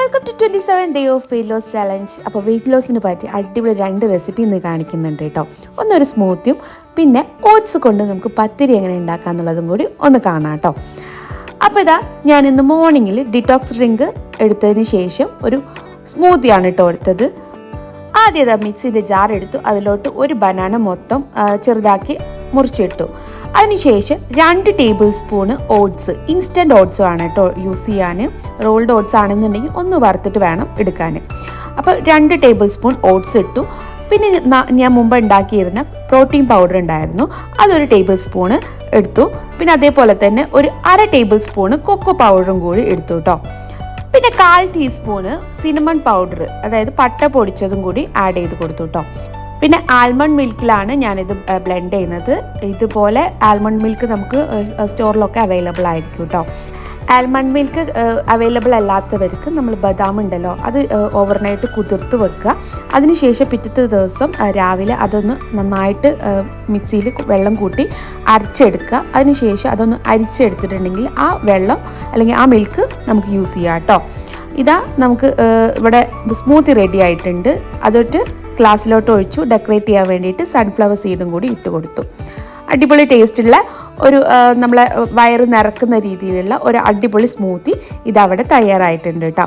Welcome to 27 day of weight loss challenge. അപ്പോൾ weight ലോസിന് പറ്റി അടിപൊളി 2 റെസിപ്പി ഇന്ന് കാണിക്കുന്നുണ്ട് കേട്ടോ. ഒന്നൊരു സ്മൂത്തിയും പിന്നെ ഓട്സ് കൊണ്ട് നമുക്ക് പത്തിരി എങ്ങനെ ഉണ്ടാക്കാം എന്നുള്ളതും കൂടി ഒന്ന് കാണാം കേട്ടോ. അപ്പോൾ ഇതാ ഞാൻ ഇന്ന് മോർണിംഗിൽ ഡിറ്റോക്സ് ഡ്രിങ്ക് എടുത്തതിന് ശേഷം ഒരു സ്മൂത്തിയാണ് കേട്ടോ എടുത്തത്. ആദ്യം ഇതാ മിക്സിൻ്റെ ജാർ എടുത്തു, അതിലോട്ട് ഒരു ബനാന മൊത്തം ചെറുതാക്കി മുറിച്ചിട്ടു. അതിനുശേഷം 2 table spoon oats, instant oats വേണം കേട്ടോ യൂസ് ചെയ്യാൻ. റോൾഡ് ഓട്സ് ആണെന്നുണ്ടെങ്കിൽ ഒന്ന് വറുത്തിട്ട് വേണം എടുക്കാൻ. അപ്പോൾ 2 ടേബിൾ സ്പൂൺ ഓട്സ് ഇട്ടു. പിന്നെ ഞാൻ മുമ്പ് ഉണ്ടാക്കിയിരുന്ന പ്രോട്ടീൻ പൗഡർ ഉണ്ടായിരുന്നു, അതൊരു ടേബിൾ സ്പൂണ് എടുത്തു. പിന്നെ അതേപോലെ തന്നെ ഒരു 1/2 ടേബിൾ സ്പൂണ് കൊക്കോ പൗഡറും കൂടി എടുത്തു കേട്ടോ. പിന്നെ 1/4 ടീസ്പൂണ് സിനമൺ പൗഡർ, അതായത് പട്ട പൊടിച്ചതും കൂടി ആഡ് ചെയ്ത് കൊടുത്തു കേട്ടോ. പിന്നെ ആൽമണ്ട് മിൽക്കിലാണ് ഞാനിത് ബ്ലെൻഡ് ചെയ്യുന്നത്. ഇതുപോലെ ആൽമണ്ട് മിൽക്ക് നമുക്ക് സ്റ്റോറിലൊക്കെ അവൈലബിൾ ആയിരിക്കും കേട്ടോ. ആൽമണ്ട് മിൽക്ക് അവൈലബിൾ അല്ലാത്തവർക്ക് നമ്മൾ ബദാം ഉണ്ടല്ലോ, അത് ഓവർനൈറ്റ് കുതിർത്ത് വെക്കുക. അതിനുശേഷം പിറ്റത്തെ ദിവസം രാവിലെ അതൊന്ന് നന്നായിട്ട് മിക്സിയിൽ വെള്ളം കൂട്ടി അരച്ചെടുക്കുക. അതിനുശേഷം അതൊന്ന് അരിച്ചെടുത്തിട്ടുണ്ടെങ്കിൽ ആ വെള്ളം അല്ലെങ്കിൽ ആ മിൽക്ക് നമുക്ക് യൂസ് ചെയ്യാം കേട്ടോ. ഇതാ നമുക്ക് ഇവിടെ സ്മൂത്തി റെഡി ആയിട്ടുണ്ട്. അതൊട്ട് ഗ്ലാസ്സിലോട്ട് ഒഴിച്ചു. ഡെക്കറേറ്റ് ചെയ്യാൻ വേണ്ടിയിട്ട് സൺഫ്ലവർ സീഡും കൂടി ഇട്ട് കൊടുത്തു. അടിപൊളി ടേസ്റ്റുള്ള ഒരു നമ്മളെ വയറ് നിറക്കുന്ന രീതിയിലുള്ള ഒരു അടിപൊളി സ്മൂത്തി ഇതവിടെ തയ്യാറായിട്ടുണ്ട് കേട്ടോ.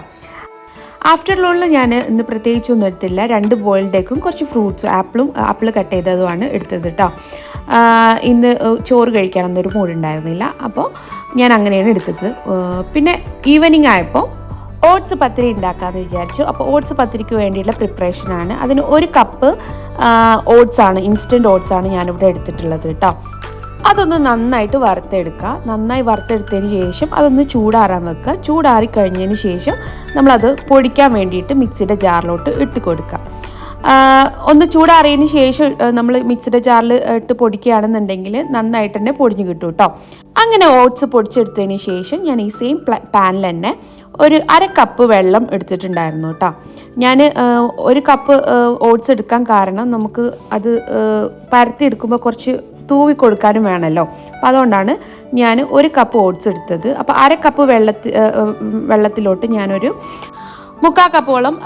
ആഫ്റ്റർനൂണിൽ ഞാൻ ഇന്ന് പ്രത്യേകിച്ചൊന്നും എടുത്തില്ല. 2 ബോയിൽഡ് എഗ്ഗും കുറച്ച് ഫ്രൂട്ട്സ്, ആപ്പിൾ കട്ട് ചെയ്തതുമാണ് എടുത്തത് കേട്ടോ. ഇന്ന് ചോറ് കഴിക്കാനൊന്നൊരു മൂടുണ്ടായിരുന്നില്ല, അപ്പോൾ ഞാൻ അങ്ങനെയാണ് എടുത്തത്. പിന്നെ ഈവനിങ് ആയപ്പോൾ ഓട്സ് പത്തിരി ഉണ്ടാക്കാമെന്ന് വിചാരിച്ചു. അപ്പോൾ ഓട്സ് പത്തിരിക്ക് വേണ്ടിയിട്ടുള്ള പ്രിപ്പറേഷനാണ്. അതിന് 1 കപ്പ് ഓട്സാണ്, ഇൻസ്റ്റൻറ്റ് ഓട്സാണ് ഞാനിവിടെ എടുത്തിട്ടുള്ളത് കേട്ടോ. അതൊന്ന് നന്നായിട്ട് വറുത്തെടുക്കുക. നന്നായി വറുത്തെടുത്തതിന് ശേഷം അതൊന്ന് ചൂടാറാൻ വെക്കുക. ചൂടാറി കഴിഞ്ഞതിന് ശേഷം നമ്മളത് പൊടിക്കാൻ വേണ്ടിയിട്ട് മിക്സിയുടെ ജാറിലോട്ട് ഇട്ട് കൊടുക്കുക. ഒന്ന് ചൂടാറിയതിന് ശേഷം നമ്മൾ മിക്സിയുടെ ജാറിൽ ഇട്ട് പൊടിക്കുകയാണെന്നുണ്ടെങ്കിൽ നന്നായിട്ട് തന്നെ പൊടിഞ്ഞ് കിട്ടും കേട്ടോ. അങ്ങനെ ഓട്സ് പൊടിച്ചെടുത്തതിന് ശേഷം ഞാൻ ഈ സെയിം പാനിൽ തന്നെ ഒരു 1/2 കപ്പ് വെള്ളം എടുത്തിട്ടുണ്ടായിരുന്നു കേട്ടോ. ഞാൻ 1 കപ്പ് ഓട്സ് എടുക്കാൻ കാരണം നമുക്ക് അത് പരത്തിയെടുക്കുമ്പോൾ കുറച്ച് തൂവി കൊടുക്കാനും വേണമല്ലോ. അപ്പോൾ അതുകൊണ്ടാണ് ഞാൻ 1 കപ്പ് ഓട്സ് എടുത്തത്. അപ്പോൾ 1/2 കപ്പ് വെള്ളത്തിലോട്ട് ഞാനൊരു 3/4 കപ്പോളം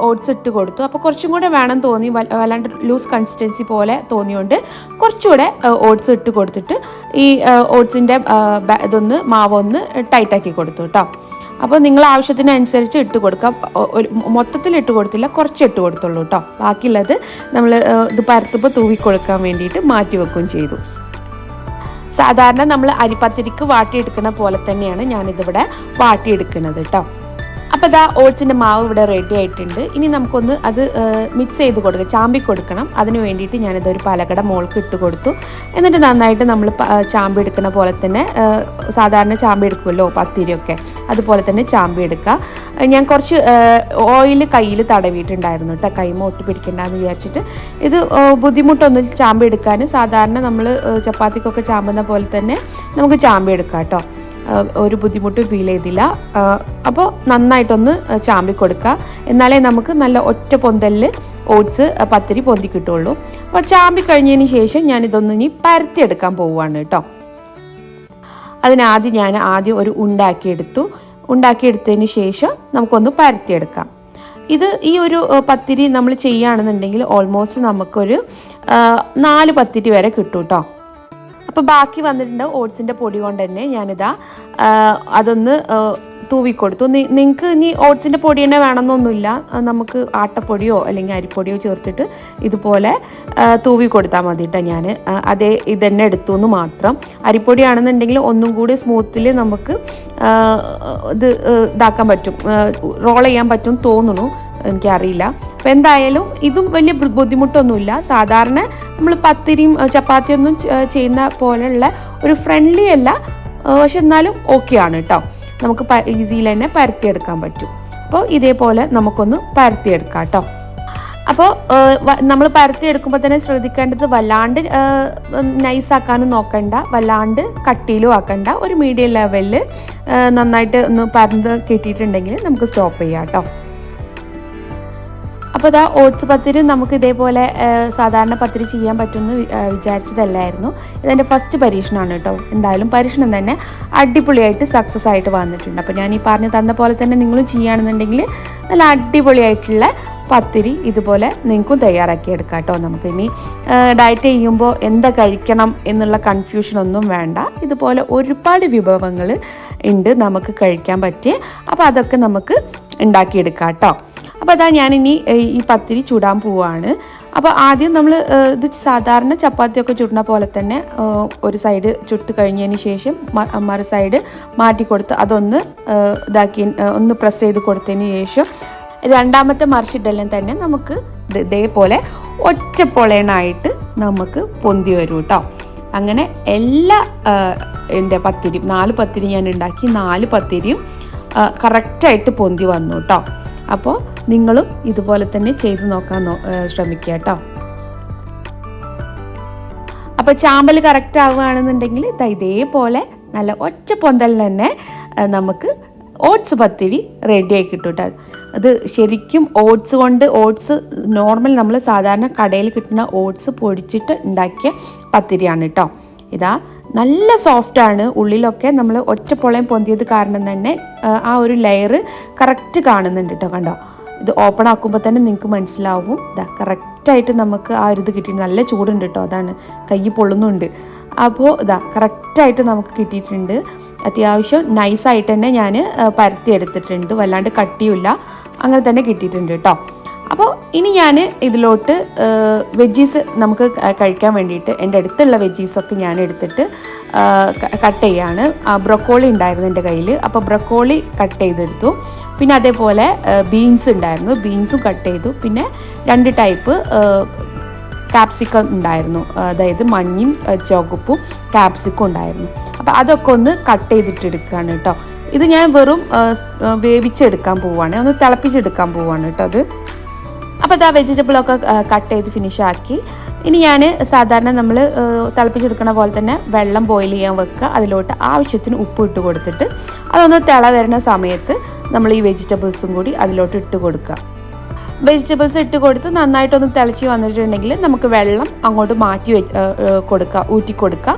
ഓട്സ് ഇട്ട് കൊടുത്തു. അപ്പോൾ കുറച്ചും കൂടെ വേണം തോന്നി, വല്ലാണ്ട് ലൂസ് കൺസിസ്റ്റൻസി പോലെ തോന്നിയോണ്ട് കുറച്ചുകൂടെ ഓട്സ് ഇട്ട് കൊടുത്തിട്ട് ഈ ഓട്സിൻ്റെ ഇതൊന്ന് മാവൊന്ന് ടൈറ്റാക്കി കൊടുത്തു കേട്ടോ. അപ്പോൾ നിങ്ങൾ ആവശ്യത്തിനനുസരിച്ച് ഇട്ട് കൊടുക്കാം. മൊത്തത്തിൽ ഇട്ട് കൊടുത്തില്ല, കുറച്ച് ഇട്ട് കൊടുത്തുള്ളൂ കേട്ടോ. ബാക്കിയുള്ളത് നമ്മൾ ഇത് പരത്തുമ്പോൾ തൂവി കൊടുക്കാൻ വേണ്ടിയിട്ട് മാറ്റി വെക്കുകയും ചെയ്തു. സാധാരണ നമ്മൾ അരിപ്പത്തിരിക്ക് വാട്ടിയെടുക്കുന്ന പോലെ തന്നെയാണ് ഞാനിതിവിടെ വാട്ടിയെടുക്കുന്നത് കേട്ടോ. അപ്പോൾ ഇതാ ഓട്സിൻ്റെ മാവ് ഇവിടെ റെഡി ആയിട്ടുണ്ട്. ഇനി നമുക്കൊന്ന് അത് മിക്സ് ചെയ്ത് കൊടുക്കുക, ചാമ്പി കൊടുക്കണം. അതിന് വേണ്ടിയിട്ട് ഞാനിതൊരു പലകട മോൾക്ക് ഇട്ട് കൊടുത്തു. എന്നിട്ട് നന്നായിട്ട് നമ്മൾ ചാമ്പി എടുക്കുന്ന പോലെ തന്നെ സാധാരണ ചാമ്പി എടുക്കുമല്ലോ പത്തിരിയൊക്കെ, അതുപോലെ തന്നെ ചാമ്പി എടുക്കുക. ഞാൻ കുറച്ച് ഓയിൽ കയ്യിൽ തടവിയിട്ടുണ്ടായിരുന്നു കേട്ടോ, കൈമ ഒട്ടി പിടിക്കണ്ടെന്ന് വിചാരിച്ചിട്ട്. ഇത് ബുദ്ധിമുട്ടൊന്നും ചാമ്പി എടുക്കാൻ, സാധാരണ നമ്മൾ ചപ്പാത്തിക്കൊക്കെ ചാമ്പുന്ന പോലെ തന്നെ നമുക്ക് ചാമ്പി എടുക്കാം കേട്ടോ. ഒരു ബുദ്ധിമുട്ടും ഫീൽ ചെയ്തില്ല. അപ്പോൾ നന്നായിട്ടൊന്ന് ചാമ്പി കൊടുക്കുക, എന്നാലേ നമുക്ക് നല്ല ഒറ്റ പൊന്തലിൽ ഓട്സ് പത്തിരി പൊന്തി കിട്ടുള്ളൂ. അപ്പോൾ ചാമ്പി കഴിഞ്ഞതിന് ശേഷം ഞാനിതൊന്ന് ഇനി പരത്തിയെടുക്കാൻ പോവുകയാണ് കേട്ടോ. അതിനാദ്യം ഞാൻ ഒരു ഉണ്ടാക്കിയെടുത്തതിന് ശേഷം നമുക്കൊന്ന് പരത്തിയെടുക്കാം. ഈ ഒരു പത്തിരി നമ്മൾ ചെയ്യുകയാണെന്നുണ്ടെങ്കിൽ ഓൾമോസ്റ്റ് നമുക്കൊരു 4 പത്തിരി വരെ കിട്ടും കേട്ടോ. അപ്പോൾ ബാക്കി വന്നിട്ടുണ്ട് ഓട്സിൻ്റെ പൊടി കൊണ്ട് തന്നെ ഞാനിതാ അതൊന്ന് തൂവിക്കൊടുത്തു. നിങ്ങൾക്ക് ഇനി ഓട്സിൻ്റെ പൊടി തന്നെ വേണമെന്നൊന്നുമില്ല, നമുക്ക് ആട്ടപ്പൊടിയോ അല്ലെങ്കിൽ അരിപ്പൊടിയോ ചേർത്തിട്ട് ഇതുപോലെ തൂവി കൊടുത്താൽ മതി കേട്ടോ. ഞാൻ ഇതന്നെ എടുത്തു എന്ന് മാത്രം. അരിപ്പൊടിയാണെന്നുണ്ടെങ്കിൽ ഒന്നും കൂടി സ്മൂത്തിൽ നമുക്ക് ഇത് ഇതാക്കാൻ പറ്റും, റോൾ ചെയ്യാൻ പറ്റും തോന്നുന്നു, എനിക്കറിയില്ല. അപ്പോൾ എന്തായാലും ഇതും വലിയ ബുദ്ധിമുട്ടൊന്നുമില്ല. സാധാരണ നമ്മൾ പത്തിരിയും ചപ്പാത്തിയൊന്നും ചെയ്യുന്ന പോലെയുള്ള ഒരു ഫ്രണ്ട്ലി അല്ല, പക്ഷെ എന്നാലും ഓക്കെയാണ് കേട്ടോ. നമുക്ക് ഈസിയിൽ തന്നെ പരത്തിയെടുക്കാൻ പറ്റും. അപ്പോൾ ഇതേപോലെ നമുക്കൊന്ന് പരത്തിയെടുക്കാം കേട്ടോ. അപ്പോൾ നമ്മൾ പരത്തിയെടുക്കുമ്പോൾ തന്നെ ശ്രദ്ധിക്കേണ്ടത് വല്ലാണ്ട് നൈസാക്കാനും നോക്കണ്ട, വല്ലാണ്ട് കട്ടിയിലും ആക്കണ്ട. ഒരു മീഡിയം ലെവലിൽ നന്നായിട്ട് ഒന്ന് പരന്ന് കിട്ടിയിട്ടുണ്ടെങ്കിൽ നമുക്ക് സ്റ്റോപ്പ് ചെയ്യാം കേട്ടോ. അപ്പോൾ ഇതാ ഓട്സ് പത്തിരി നമുക്ക് ഇതേപോലെ സാധാരണ പത്തിരി ചെയ്യാൻ പറ്റുമെന്ന് വിചാരിച്ചതല്ലായിരുന്നു. ഇതെൻ്റെ ഫസ്റ്റ് പരീക്ഷണമാണ് കേട്ടോ. എന്തായാലും പരീക്ഷണം തന്നെ അടിപൊളിയായിട്ട് സക്സസ് ആയിട്ട് വന്നിട്ടുണ്ട്. അപ്പോൾ ഞാൻ ഈ പറഞ്ഞു തന്ന പോലെ തന്നെ നിങ്ങളും ചെയ്യുകയാണെന്നുണ്ടെങ്കിൽ നല്ല അടിപൊളിയായിട്ടുള്ള പത്തിരി ഇതുപോലെ നിങ്ങൾക്കും തയ്യാറാക്കി എടുക്കാം കേട്ടോ. നമുക്കിനി ഡയറ്റ് ചെയ്യുമ്പോൾ എന്താ കഴിക്കണം എന്നുള്ള കൺഫ്യൂഷനൊന്നും വേണ്ട. ഇതുപോലെ ഒരുപാട് വിഭവങ്ങൾ ഉണ്ട് നമുക്ക് കഴിക്കാൻ പറ്റിയ. അപ്പോൾ അതൊക്കെ നമുക്ക് ഉണ്ടാക്കിയെടുക്കാം കേട്ടോ. അപ്പോൾ അതാ ഞാനിനി ഈ പത്തിരി ചുടാൻ പോവാണ്. അപ്പോൾ ആദ്യം നമ്മൾ ഇത് സാധാരണ ചപ്പാത്തിയൊക്കെ ചുടുന്ന പോലെ തന്നെ ഒരു സൈഡ് ചുട്ട് കഴിഞ്ഞതിന് ശേഷം മറു സൈഡ് മാറ്റി കൊടുത്ത് അതൊന്ന് ഒന്ന് പ്രസ് ചെയ്ത് കൊടുത്തതിന് ശേഷം രണ്ടാമത്തെ മറിച്ചിട്ടെല്ലാം തന്നെ നമുക്ക് ഇതേപോലെ ഒറ്റപ്പൊളയനായിട്ട് നമുക്ക് പൊന്തി വരും കേട്ടോ. അങ്ങനെ എല്ലാ എൻ്റെ പത്തിരിയും 4 പത്തിരി ഞാൻ ഉണ്ടാക്കി, 4 പത്തിരിയും കറക്റ്റായിട്ട് പൊന്തി വന്നു കേട്ടോ. അപ്പോൾ നിങ്ങളും ഇതുപോലെ തന്നെ ചെയ്ത് നോക്കാൻ ശ്രമിക്കുക കേട്ടോ. അപ്പോൾ ചാമ്പൽ കറക്റ്റ് ആവുകയാണെന്നുണ്ടെങ്കിൽ ഇതേപോലെ നല്ല ഒറ്റ പൊന്തൽ തന്നെ നമുക്ക് ഓട്സ് പത്തിരി റെഡിയായി കിട്ടും കേട്ടോ. അത് ശരിക്കും ഓട്സ് നോർമൽ നമ്മൾ സാധാരണ കടയിൽ കിട്ടുന്ന ഓട്സ് പൊടിച്ചിട്ട് ഉണ്ടാക്കിയ പത്തിരിയാണ് കേട്ടോ. ഇതാ നല്ല സോഫ്റ്റാണ്. ഉള്ളിലൊക്കെ നമ്മൾ ഒറ്റപ്പൊളയും പൊന്തിയത് കാരണം തന്നെ ആ ഒരു ലെയർ കറക്റ്റ് കാണുന്നുണ്ട് കേട്ടോ. കണ്ടോ, ഇത് ഓപ്പൺ ആക്കുമ്പോൾ തന്നെ നിങ്ങൾക്ക് മനസ്സിലാവും. ഇതാ കറക്റ്റായിട്ട് നമുക്ക് ആ ഒരു ഇത് കിട്ടി. നല്ല ചൂടുണ്ട് കേട്ടോ, അതാണ് കൈ പൊള്ളുന്നുണ്ട്. അപ്പോൾ ഇതാ കറക്റ്റായിട്ട് നമുക്ക് കിട്ടിയിട്ടുണ്ട്. അത്യാവശ്യം നൈസായിട്ട് തന്നെ ഞാൻ പരത്തി എടുത്തിട്ടുണ്ട്, വല്ലാണ്ട് കട്ടിയുമില്ല, അങ്ങനെ തന്നെ കിട്ടിയിട്ടുണ്ട് കേട്ടോ. അപ്പോൾ ഇനി ഞാൻ ഇതിലോട്ട് വെജീസ് നമുക്ക് കഴിക്കാൻ വേണ്ടിയിട്ട് എൻ്റെ അടുത്തുള്ള വെജീസൊക്കെ ഞാൻ എടുത്തിട്ട് കട്ട് ചെയ്യാണ്. ബ്രൊക്കോളി ഉണ്ടായിരുന്നു എൻ്റെ കയ്യിൽ, അപ്പോൾ ബ്രൊക്കോളി കട്ട് ചെയ്തെടുത്തു. പിന്നെ അതേപോലെ ബീൻസ് ഉണ്ടായിരുന്നു, ബീൻസും കട്ട് ചെയ്തു. പിന്നെ 2 ടൈപ്പ് ക്യാപ്സിക്കം ഉണ്ടായിരുന്നു, അതായത് മഞ്ഞയും ചുവപ്പും ക്യാപ്സിക്കം ഉണ്ടായിരുന്നു. അപ്പോൾ അതൊക്കെ ഒന്ന് കട്ട് ചെയ്തിട്ട് എടുക്കുകയാണ് കേട്ടോ. ഇത് ഞാൻ വെറും വേവിച്ചെടുക്കാൻ പോവുകയാണ്, ഒന്ന് തിളപ്പിച്ചെടുക്കാൻ പോവുകയാണ് കേട്ടോ അത്. അപ്പോൾ ഇതാ വെജിറ്റബിളൊക്കെ കട്ട് ചെയ്ത് ഫിനിഷാക്കി. ഇനി ഞാൻ സാധാരണ നമ്മൾ തിളപ്പിച്ചെടുക്കണ പോലെ തന്നെ വെള്ളം ബോയിൽ ചെയ്യാൻ വെക്കുക. അതിലോട്ട് ആവശ്യത്തിന് ഉപ്പ് ഇട്ട് കൊടുത്തിട്ട് അതൊന്ന് തിള വരുന്ന സമയത്ത് നമ്മൾ ഈ വെജിറ്റബിൾസും കൂടി അതിലോട്ട് ഇട്ട് കൊടുക്കുക. വെജിറ്റബിൾസ് ഇട്ട് കൊടുത്ത് നന്നായിട്ടൊന്ന് തിളച്ച് വന്നിട്ടുണ്ടെങ്കിൽ നമുക്ക് വെള്ളം അങ്ങോട്ട് മാറ്റി കൊടുക്കുക, ഊറ്റി കൊടുക്കുക.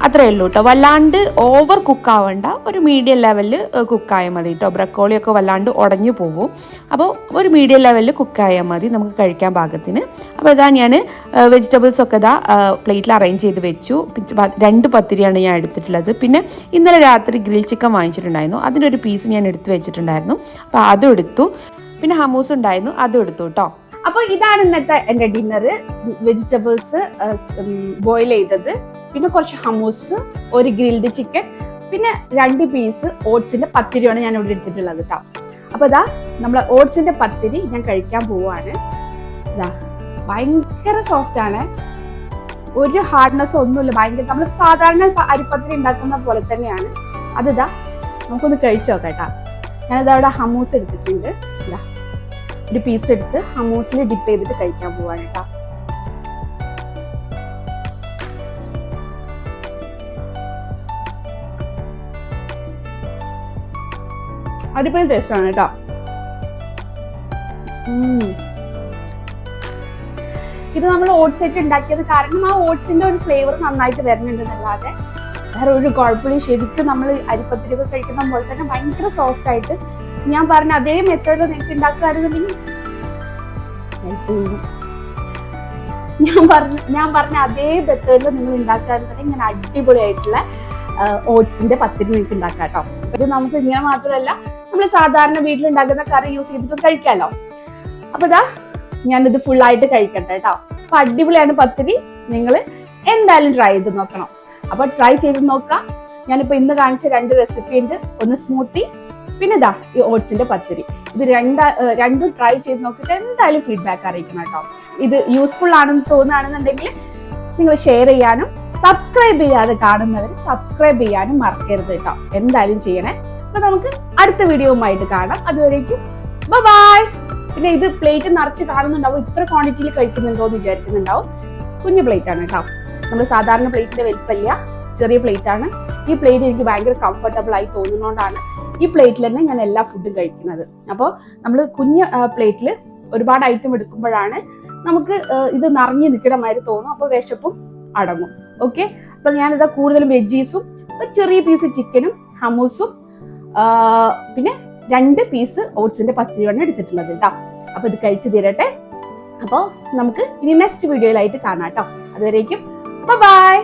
അത്രയേ ഉള്ളൂ കേട്ടോ. വല്ലാണ്ട് ഓവർ കുക്കാവണ്ട, ഒരു മീഡിയം ലെവലിൽ കുക്കായാൽ മതി കേട്ടോ. ബ്രക്കോളിയൊക്കെ വല്ലാണ്ട് ഉടഞ്ഞു പോകും. അപ്പോൾ ഒരു മീഡിയം ലെവലിൽ കുക്കായാൽ മതി നമുക്ക് കഴിക്കാൻ പാകത്തിന്. അപ്പോൾ ഇതാ ഞാൻ വെജിറ്റബിൾസൊക്കെ ഇതാ പ്ലേറ്റിൽ അറേഞ്ച് ചെയ്ത് വെച്ചു. 2 പത്തിരിയാണ് ഞാൻ എടുത്തിട്ടുള്ളത്. പിന്നെ ഇന്നലെ രാത്രി ഗ്രിൽ ചിക്കൻ വാങ്ങിച്ചിട്ടുണ്ടായിരുന്നു, അതിനൊരു പീസ് ഞാൻ എടുത്ത് വെച്ചിട്ടുണ്ടായിരുന്നു. അപ്പോൾ അതും എടുത്തു. പിന്നെ ഹമൂസ് ഉണ്ടായിരുന്നു, അതും എടുത്തു കേട്ടോ. അപ്പോൾ ഇതാണ് ഇന്നത്തെ എൻ്റെ ഡിന്നർ. വെജിറ്റബിൾസ് ബോയിൽ ചെയ്തത്, പിന്നെ കുറച്ച് ഹമൂസ്, ഒരു ഗ്രിൽഡ് ചിക്കൻ, പിന്നെ 2 പീസ് ഓട്സിന്റെ പത്തിരിയാണ് ഞാൻ ഇവിടെ എടുത്തിട്ടുള്ളത് കേട്ടോ. അപ്പോൾ ഇതാ നമ്മൾ ഓട്സിന്റെ പത്തിരി ഞാൻ കഴിക്കാൻ പോവാണ്. ഇതാ ഭയങ്കര സോഫ്റ്റ് ആണ്, ഒരു ഹാർഡ്നെസ് ഒന്നുമില്ല. ഭയങ്കര നമ്മൾ സാധാരണ അരിപ്പത്തിരി ഉണ്ടാക്കുന്ന പോലെ തന്നെയാണ്. അതിതാ നമുക്കൊന്ന് കഴിച്ചു നോക്കാം കേട്ടോ. ഞാനിതാ അവിടെ ഹമൂസ് എടുത്തിട്ടുണ്ട്. ഇതാ ഒരു പീസ് എടുത്ത് ഹമൂസിൽ ഡിപ്പ് ചെയ്തിട്ട് കഴിക്കാൻ പോവാണ് കേട്ടോ. അടിപൊളി ടേസ്റ്റ് ആണ് കേട്ടോ. ഇത് നമ്മൾ ഓട്സ് ആയിട്ട് ഉണ്ടാക്കിയത് കാരണം ആ ഓട്സിന്റെ ഒരു ഫ്ലേവർ നന്നായിട്ട് വരുന്നുണ്ടെന്നല്ലാതെ വേറെ ഒരു കുഴപ്പമില്ല. ശരിക്കും നമ്മൾ അരിപ്പത്തിരിയൊക്കെ കഴിക്കുന്ന പോലെ തന്നെ ഭയങ്കര സോഫ്റ്റ് ആയിട്ട് ഞാൻ പറഞ്ഞ അതേ മെത്തേഡിൽ നിങ്ങൾക്ക് ഉണ്ടാക്കുകയാണെന്നുണ്ടെങ്കിൽ ഞാൻ പറഞ്ഞ അതേ മെത്തേഡിൽ നിങ്ങൾ ഉണ്ടാക്കുകയാണെന്നുണ്ടെങ്കിൽ ഞാൻ അടിപൊളിയായിട്ടുള്ള ഓട്സിന്റെ പത്തിരി നിങ്ങൾക്ക് ഉണ്ടാക്കാം കേട്ടോ. ഇത് നമുക്ക് ഇങ്ങനെ മാത്രമല്ല നമ്മൾ സാധാരണ വീട്ടിലുണ്ടാക്കുന്ന കറി യൂസ് ചെയ്തിട്ട് കഴിക്കാമല്ലോ. അപ്പൊ ഇതാ ഞാനിത് ഫുള്ളായിട്ട് കഴിക്കട്ടെ കേട്ടോ. അപ്പൊ അടിപൊളിയാണ് പത്തിരി, നിങ്ങൾ എന്തായാലും ട്രൈ ചെയ്ത് നോക്കണം. അപ്പൊ ട്രൈ ചെയ്ത് നോക്കാം. ഞാനിപ്പോ ഇന്ന് കാണിച്ച 2 റെസിപ്പി ഉണ്ട്, ഒന്ന് സ്മൂത്തി, പിന്നെ ഇതാ ഈ ഓട്സിന്റെ പത്തിരി. ഇത് രണ്ടും ട്രൈ ചെയ്ത് നോക്കിയിട്ട് എന്തായാലും ഫീഡ്ബാക്ക് അറിയിക്കണം കേട്ടോ. ഇത് യൂസ്ഫുൾ ആണെന്ന് തോന്നുകയാണെന്നുണ്ടെങ്കിൽ നിങ്ങൾ ഷെയർ ചെയ്യാനും സബ്സ്ക്രൈബ് ചെയ്യാതെ കാണുന്നവർ സബ്സ്ക്രൈബ് ചെയ്യാനും മറക്കരുത് കേട്ടോ. എന്തായാലും ചെയ്യണേ. അപ്പൊ നമുക്ക് അടുത്ത വീഡിയോയുമായിട്ട് കാണാം. അതുവരേക്കും ബൈ. പിന്നെ ഇത് പ്ലേറ്റ് നിറച്ച് കാണുന്നുണ്ടാവും, ഇത്ര ക്വാണ്ടിറ്റിയിൽ കഴിക്കുന്നുണ്ടോ എന്ന് വിചാരിക്കുന്നുണ്ടാവും. കുഞ്ഞു പ്ലേറ്റ് ആണ് കേട്ടോ. നമ്മൾ സാധാരണ പ്ലേറ്റിന്റെ വലിപ്പമില്ല, ചെറിയ പ്ലേറ്റ് ആണ്. ഈ പ്ലേറ്റ് എനിക്ക് ഭയങ്കര കംഫർട്ടബിൾ ആയി തോന്നുന്നതുകൊണ്ടാണ് ഈ പ്ലേറ്റിൽ തന്നെ ഞാൻ എല്ലാ ഫുഡും കഴിക്കുന്നത്. അപ്പോൾ നമ്മൾ കുഞ്ഞ് പ്ലേറ്റിൽ ഒരുപാട് ഐറ്റം എടുക്കുമ്പോഴാണ് നമുക്ക് ഇത് നിറഞ്ഞു നിൽക്കുന്ന മാതിരി തോന്നും. അപ്പോൾ വിശപ്പും അടങ്ങും. ഓക്കെ, അപ്പൊ ഞാനിതാ കൂടുതലും വെജീസും ഒരു ചെറിയ പീസ് ചിക്കനും ഹമൂസും പിന്നെ 2 പീസ് ഓട്സിന്റെ പത്തിരിയാണ് എടുത്തിട്ടുള്ളത് കേട്ടോ. അപ്പൊ ഇത് കഴിച്ചു തീരട്ടെ. അപ്പോൾ നമുക്ക് ഇനി നെക്സ്റ്റ് വീഡിയോയിലായിട്ട് കാണാം കേട്ടോ. അതുവരേക്കും ബൈ.